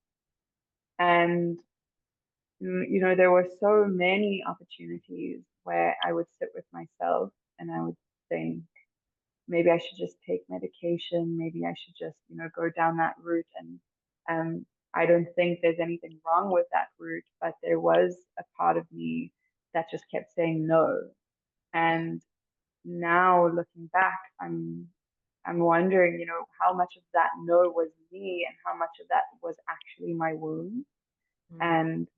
and there were so many opportunities where I would sit with myself and I would think, maybe I should just take medication. Maybe I should just, go down that route. And I don't think there's anything wrong with that route, but there was a part of me that just kept saying no. And now looking back, I'm wondering, how much of that no was me and how much of that was actually my wound. Mm, And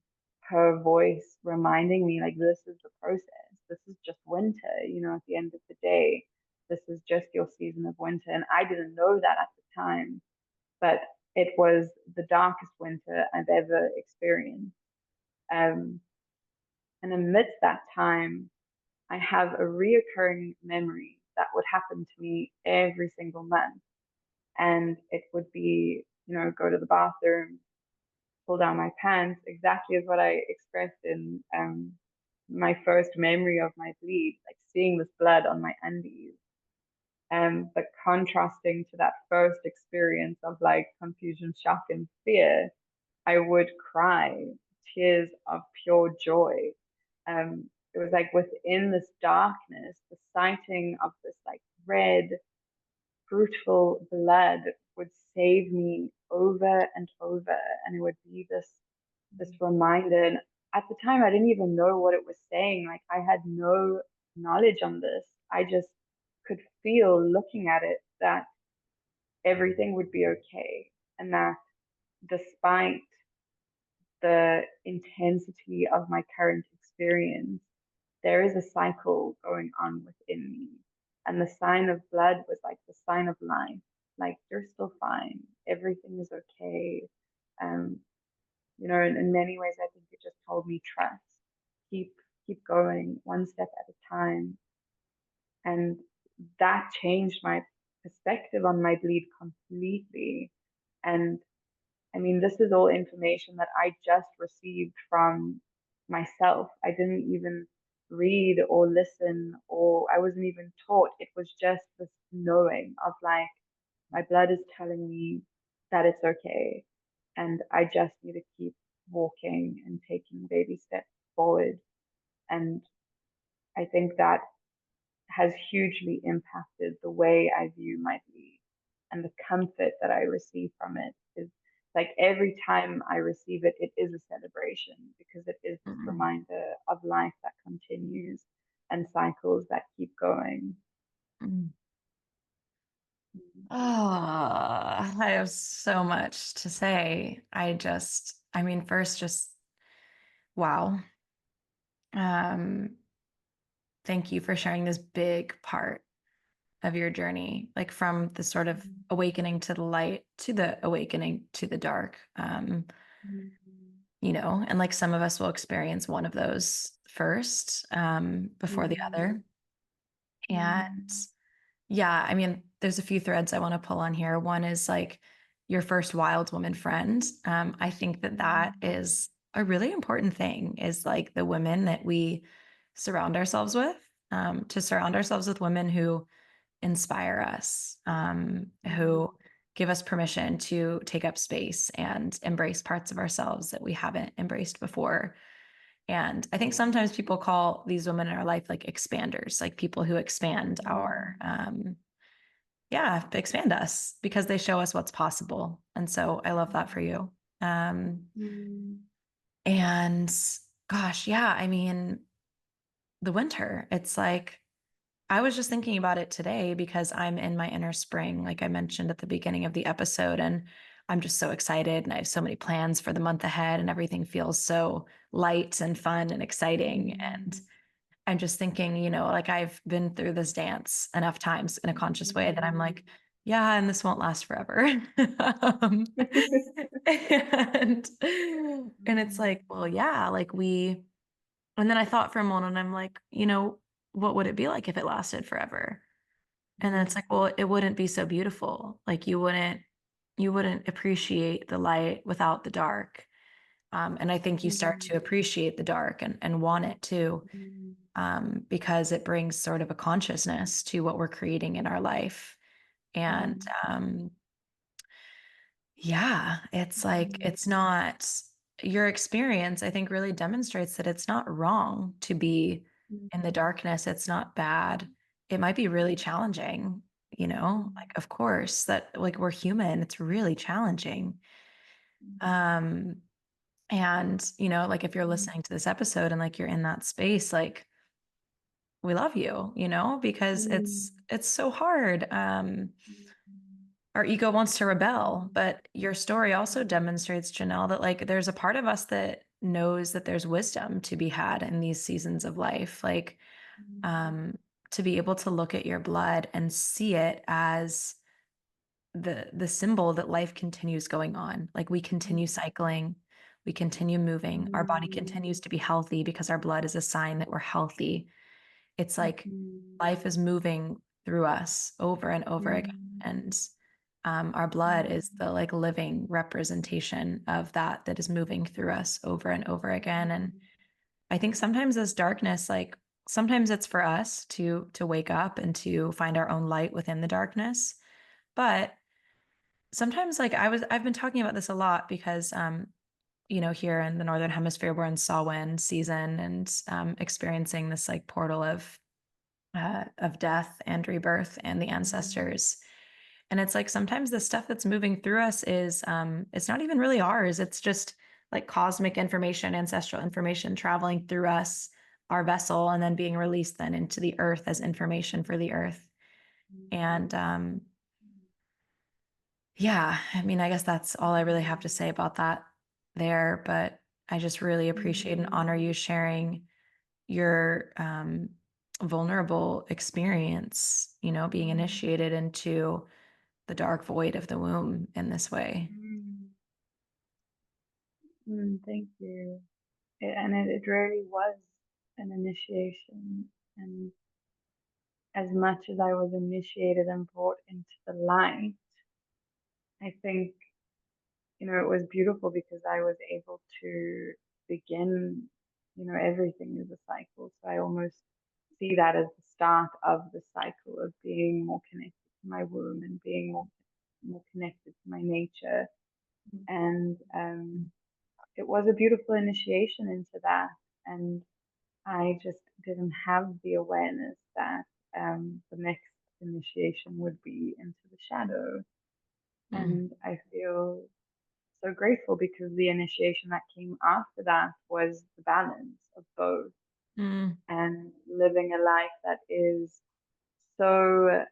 her voice reminding me, like, this is the process. This is just winter, at the end of the day. This is just your season of winter. And I didn't know that at the time, but it was the darkest winter I've ever experienced. Um, and amidst that time, I have a reoccurring memory that would happen to me every single month. And it would be, go to the bathroom, pull down my pants, exactly as what I expressed in my first memory of my bleed, like seeing this blood on my undies. But contrasting to that first experience of like confusion, shock, and fear, I would cry tears of pure joy. It was like within this darkness, the sighting of this like red, fruitful blood would save me over and over. And it would be this reminder. And at the time I didn't even know what it was saying. Like I had no knowledge on this. I just could feel looking at it that everything would be okay. And that despite the intensity of my current experience, there is a cycle going on within me. And the sign of blood was like the sign of life. Like you're still fine. Everything is okay. Um, in many ways I think it just told me trust. Keep keep going one step at a time. And that changed my perspective on my bleed completely. And I mean, this is all information that I just received from myself. I didn't even read or listen, or I wasn't even taught. It was just this knowing of like, my blood is telling me that it's okay. And I just need to keep walking and taking baby steps forward. And I think that has hugely impacted the way I view my bleed, and the comfort that I receive from it is like every time I receive it, it is a celebration because it is this mm, reminder of life that continues and cycles that keep going. mm. Oh, I have so much to say. I mean, first, just wow. Um, Thank you for sharing this big part of your journey, like from the sort of awakening to the light to the awakening to the dark. And like some of us will experience one of those first, before the other. And yeah, I mean, there's a few threads I want to pull on here. One is like your first wild woman friend. I think that that is a really important thing, is like the women that we surround ourselves with, to surround ourselves with women who inspire us, who give us permission to take up space and embrace parts of ourselves that we haven't embraced before. And I think sometimes people call these women in our life like expanders, like people who expand expand us because they show us what's possible. And so I love that for you. Um, and gosh, yeah, I mean, the winter, it's like, I was just thinking about it today because I'm in my inner spring, like I mentioned at the beginning of the episode, and I'm just so excited and I have so many plans for the month ahead and everything feels so light and fun and exciting. And I'm just thinking, like I've been through this dance enough times in a conscious way that I'm like, yeah, and this won't last forever. um, and it's like, well, yeah, and then I thought for a moment, I'm like, what would it be like if it lasted forever? And then it's like, well, it wouldn't be so beautiful. Like you wouldn't appreciate the light without the dark. And I think you start to appreciate the dark and want it too, because it brings sort of a consciousness to what we're creating in our life. And yeah, it's like, it's not your experience, I think, really demonstrates that it's not wrong to be in the darkness. It's not bad. It might be really challenging, like, of course, that like we're human, it's really challenging. Um, and, like if you're Mm, listening to this episode and like you're in that space, like we love you, because it's mm, it's so hard. mm, Our ego wants to rebel, mm, but your story also demonstrates, Janelle, that like there's a part of us that knows that there's wisdom to be had in these seasons of life. Like, mm, um, to be able to look at your blood and see it as the symbol that life continues going on. Like we continue cycling, we continue moving, our body mm, continues to be healthy because our blood is a sign that we're healthy. It's like mm, life is moving through us over and over again. mm, And our blood is mm, the like living representation of that is moving through us over and over again. And mm, I think sometimes this darkness, like sometimes it's for us to wake up and to find our own light within the darkness. But sometimes like I've been talking about this a lot because here in the Northern Hemisphere, we're in Samhain season and experiencing this like portal of death and rebirth and the mm, ancestors. And it's like sometimes the stuff that's moving through us is it's not even really ours. It's just like cosmic information, ancestral information traveling through us, our vessel, and then being released then into the earth as information for the earth. And yeah, I mean, I guess that's all I really have to say about that there. But I just really appreciate and honor you sharing your vulnerable experience, being initiated into the dark void of the womb in this way. mm, thank you. And it really was an initiation. And as much as I was initiated and brought into the light, I think, it was beautiful because I was able to begin, everything is a cycle. So I almost see that as the start of the cycle of being more connected to my womb and being more connected to my nature. And it was a beautiful initiation into that. And I just didn't have the awareness that the next initiation would be into the shadow. Mm, And I feel so grateful because the initiation that came after that was the balance of both mm, and living a life that is so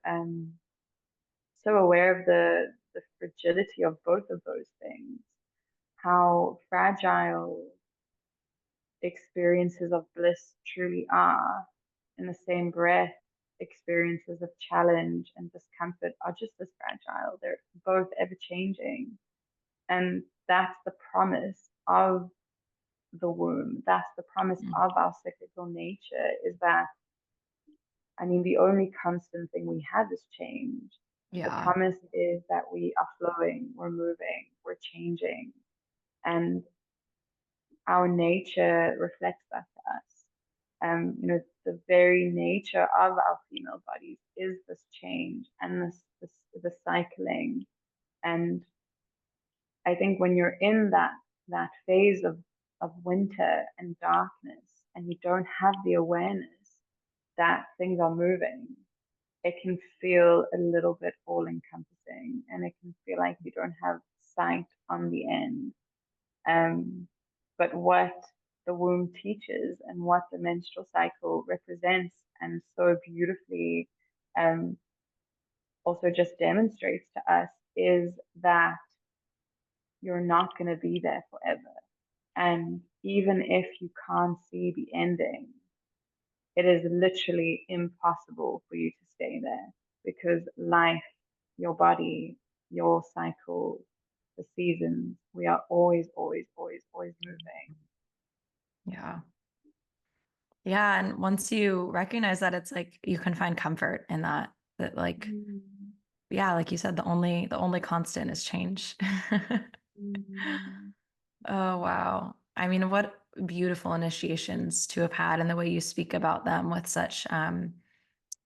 so aware of the fragility of both of those things, how fragile experiences of bliss truly are. In the same breath, experiences of challenge and discomfort are just as fragile. They're both ever changing. And that's the promise of the womb. That's the promise mm. of our cyclical nature is that, I mean, the only constant thing we have is change. The Yeah. promise is that we are flowing, we're moving, we're changing. And our nature reflects that to us. The very nature of our female bodies is this change and the cycling. And I think when you're in that phase of winter and darkness and you don't have the awareness that things are moving, it can feel a little bit all encompassing and it can feel like you don't have sight on the end. Um, but what the womb teaches and what the menstrual cycle represents and so beautifully um, also just demonstrates to us is that you're not going to be there forever. And even if you can't see the ending, it is literally impossible for you to stay there because life, your body, your cycle, the seasons, we are always, always, always, always moving. Yeah. Yeah. And once you recognize that, it's like you can find comfort in that like, Mm, yeah, like you said, the only constant is change. mm, Oh, wow. I mean, what beautiful initiations to have had and the way you speak about them with such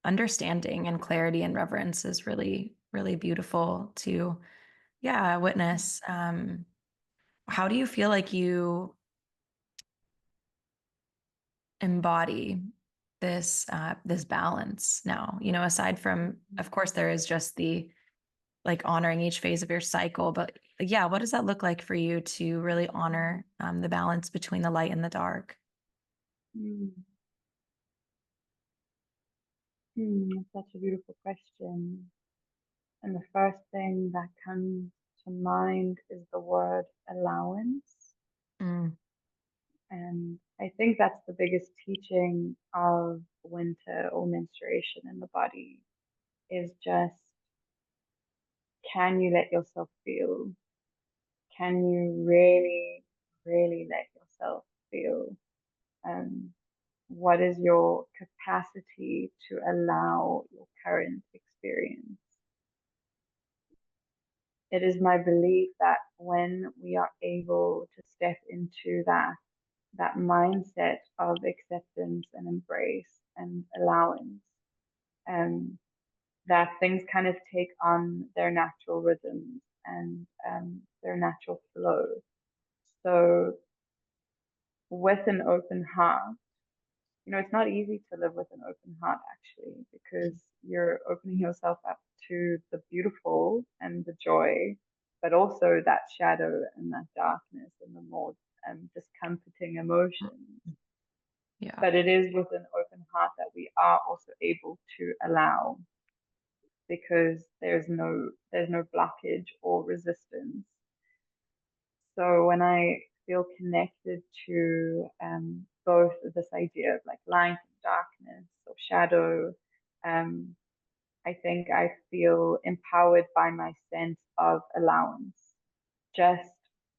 understanding and clarity and reverence is really, really beautiful to, yeah, witness. How do you feel like you embody this balance now? Aside from, of course, there is just the like honoring each phase of your cycle, but yeah, what does that look like for you to really honor the balance between the light and the dark? Mm. That's such a beautiful question. And the first thing that comes to mind is the word allowance. Mm, And I think that's the biggest teaching of winter or menstruation in the body is just, can you let yourself feel? Can you really, really let yourself feel? Um, what is your capacity to allow your current experience? It is my belief that when we are able to step into that mindset of acceptance and embrace and allowance, um, that things kind of take on their natural rhythms and their natural flow. So with an open heart, it's not easy to live with an open heart actually, because you're opening yourself up to the beautiful and the joy, but also that shadow and that darkness and the more discomforting emotions. yeah. But it is with an open heart that we are also able to allow, because there's no blockage or resistance. So when I feel connected to both this idea of like light and darkness or shadow, um, I think I feel empowered by my sense of allowance, just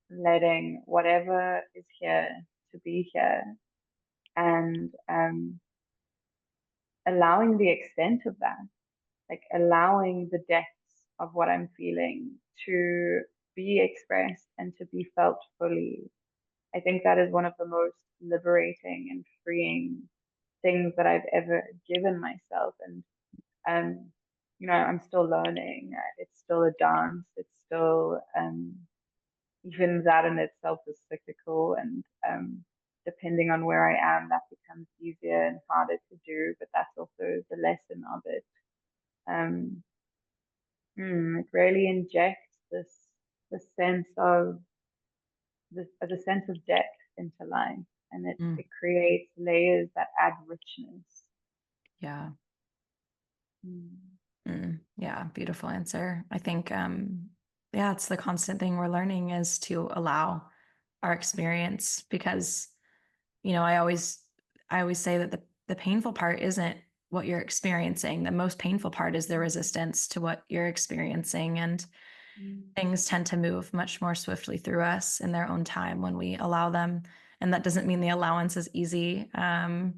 letting whatever is here to be here, and allowing the extent of that, like allowing the depths of what I'm feeling to be expressed and to be felt fully. I think that is one of the most liberating and freeing things that I've ever given myself. And, I'm still learning. It's still a dance. It's still, even that in itself is cyclical. And depending on where I am, that becomes easier and harder to do. But that's also the lesson of it. Um, it really injects this sense of the sense of depth into life, and it, Mm, it creates layers that add richness. yeah. Mm. Yeah, beautiful answer. I think, yeah, it's the constant thing we're learning is to allow our experience because, I always say that the painful part isn't what you're experiencing. The most painful part is the resistance to what you're experiencing. And Mm. things tend to move much more swiftly through us in their own time when we allow them. And that doesn't mean the allowance is easy. Mm.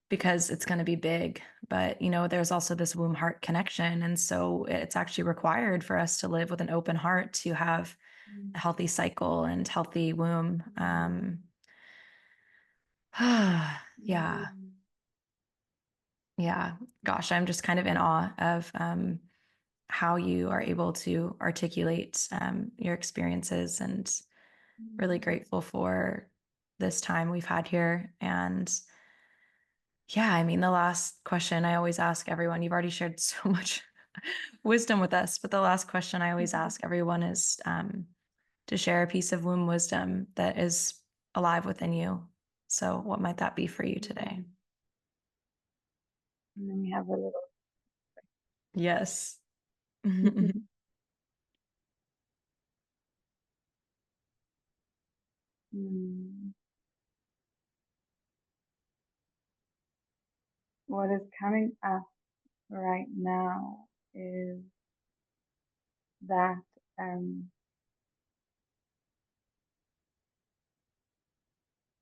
Because it's going to be big. But, there's also this womb heart connection. And so it's actually required for us to live with an open heart to have Mm. a healthy cycle and healthy womb. Yeah. Mm. Yeah. Gosh, I'm just kind of in awe of how you are able to articulate your experiences and really Mm. grateful for this time we've had here. And yeah, I mean, the last question I always ask everyone, you've already shared so much wisdom with us, but the last question I always Mm. ask everyone is to share a piece of womb wisdom that is alive within you. So, what might that be for you today? Mm. And then we have a little. Yes. Mm. What is coming up right now is that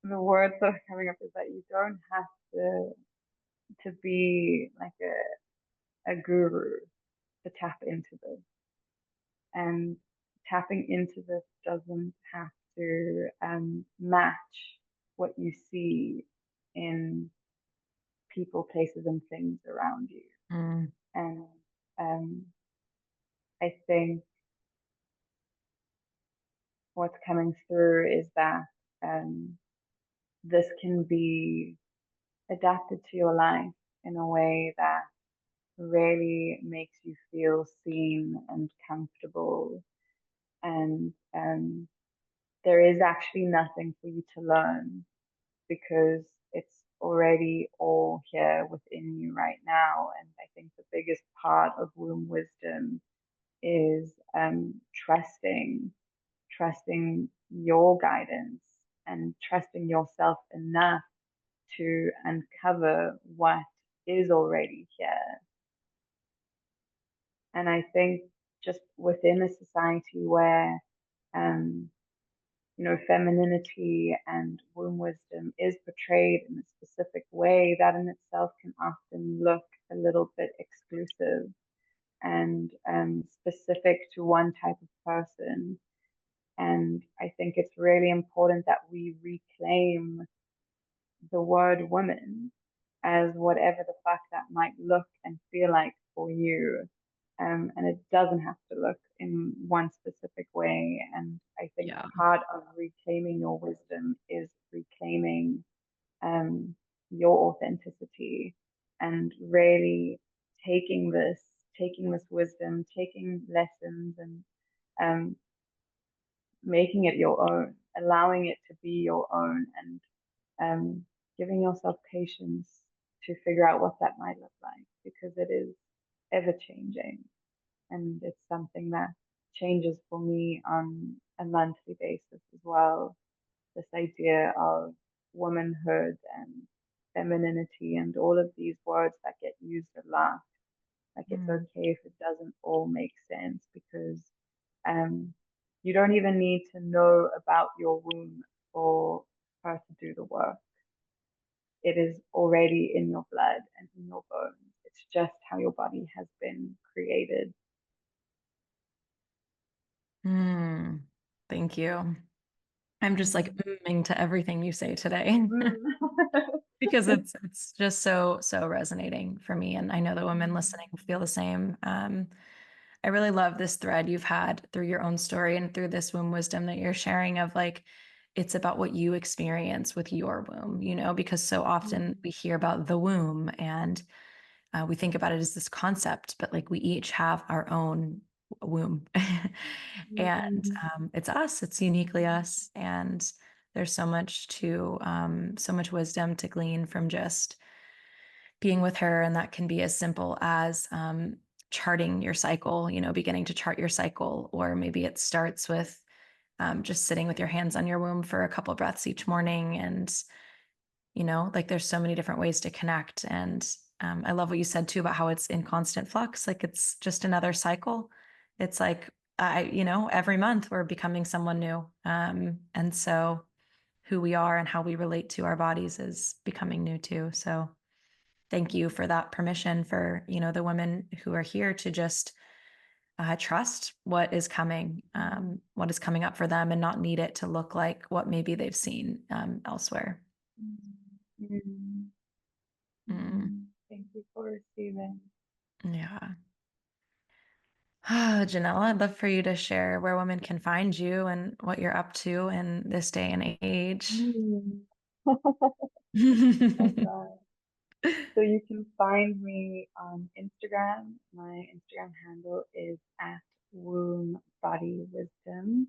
the words that are coming up is that you don't have to be like a guru to tap into this. And tapping into this doesn't have to match what you see in people, places, and things around you. Mm, And um, I think what's coming through is that this can be adapted to your life in a way that really makes you feel seen and comfortable. and there is actually nothing for you to learn because it's already all here within you right now. And I think the biggest part of womb wisdom is trusting your guidance and trusting yourself enough to uncover what is already here. And I think just within a society where, um, femininity and womb wisdom is portrayed in a specific way, that in itself can often look a little bit exclusive and specific to one type of person. And I think it's really important that we reclaim the word woman as whatever the fuck that might look and feel like for you. And it doesn't have to look in one specific way. And I think Yeah. part of reclaiming your wisdom is reclaiming um, your authenticity and really taking this wisdom, taking lessons and um, making it your own, allowing it to be your own, and giving yourself patience to figure out what that might look like because it is ever changing and it's something that changes for me on a monthly basis as well. This idea of womanhood and femininity and all of these words that get used a lot. Like it's Mm. okay if it doesn't all make sense because um, you don't even need to know about your womb for her to do the work. It is already in your blood and in your bones. It's just how your body has been created. Mm. Thank you. I'm just like Mm. moving to everything you say today because it's just so resonating for me. And I know the women listening feel the same. I really love this thread you've had through your own story and through this womb wisdom that you're sharing of like, it's about what you experience with your womb, because so often we hear about the womb and we think about it as this concept, but like we each have our own womb. And it's us, it's uniquely us. And there's so much wisdom to glean from just being with her. And that can be as simple as charting your cycle, beginning to chart your cycle. Or maybe it starts with just sitting with your hands on your womb for a couple breaths each morning. And like there's so many different ways to connect. And I love what you said too about how it's in constant flux. Like it's just another cycle. It's like every month we're becoming someone new. And so who we are and how we relate to our bodies is becoming new too. So thank you for that permission for, the women who are here to just trust what is coming up for them and not need it to look like what maybe they've seen elsewhere. Mm, Thank you for receiving. yeah. Janelle, I'd love for you to share where women can find you and what you're up to in this day and age. Mm. Oh God. So you can find me on Instagram. My Instagram handle is at womb body wisdom,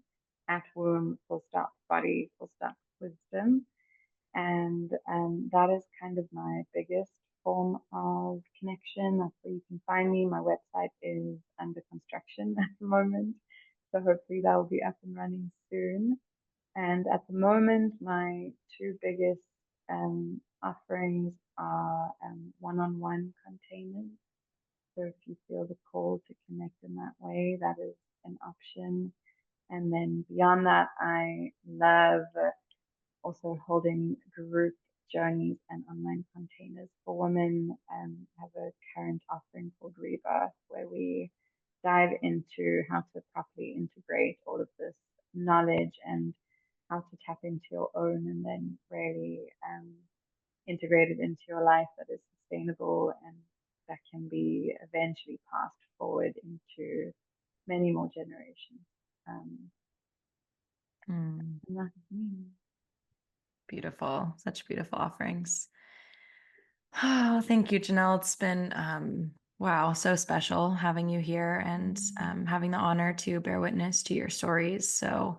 at womb full stop body full stop wisdom. And that is kind of my biggest form of connection. That's where you can find me. My website is under construction at the moment. So hopefully that will be up and running soon. And at the moment, my two biggest offerings are one-on-one containers. So if you feel the call to connect in that way, that is an option. And then beyond that, I love also holding group journeys and online containers for women. Have a current offering called Rebirth, where we dive into how to properly integrate all of this knowledge and how to tap into your own and then really integrate it into your life that is sustainable and that can be eventually passed forward into many more generations. Um, Mm, and that's me. beautiful. Such beautiful offerings. Oh, thank you, Janelle. It's been Wow, so special having you here and having the honor to bear witness to your stories. So,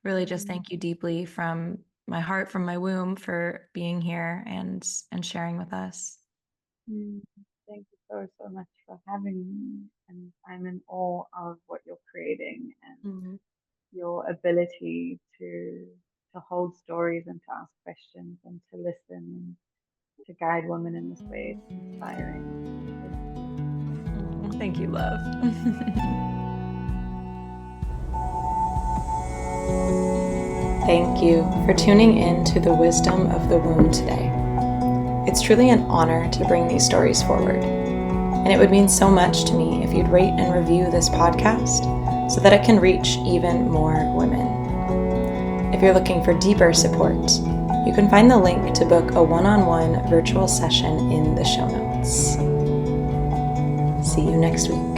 really, just Mm, thank you deeply from my heart, from my womb, for being here and sharing with us. mm. Thank you so much for having me. And I'm in awe of what you're creating and Mhm. your ability to hold stories and to ask questions and to listen and to guide women in this way. It's inspiring. Thank you. Oh, thank you, love. Thank you for tuning in to the wisdom of the womb today. It's truly an honor to bring these stories forward, and it would mean so much to me if you'd rate and review this podcast so that it can reach even more women. If you're looking for deeper support, you can find the link to book a one-on-one virtual session in the show notes. See you next week.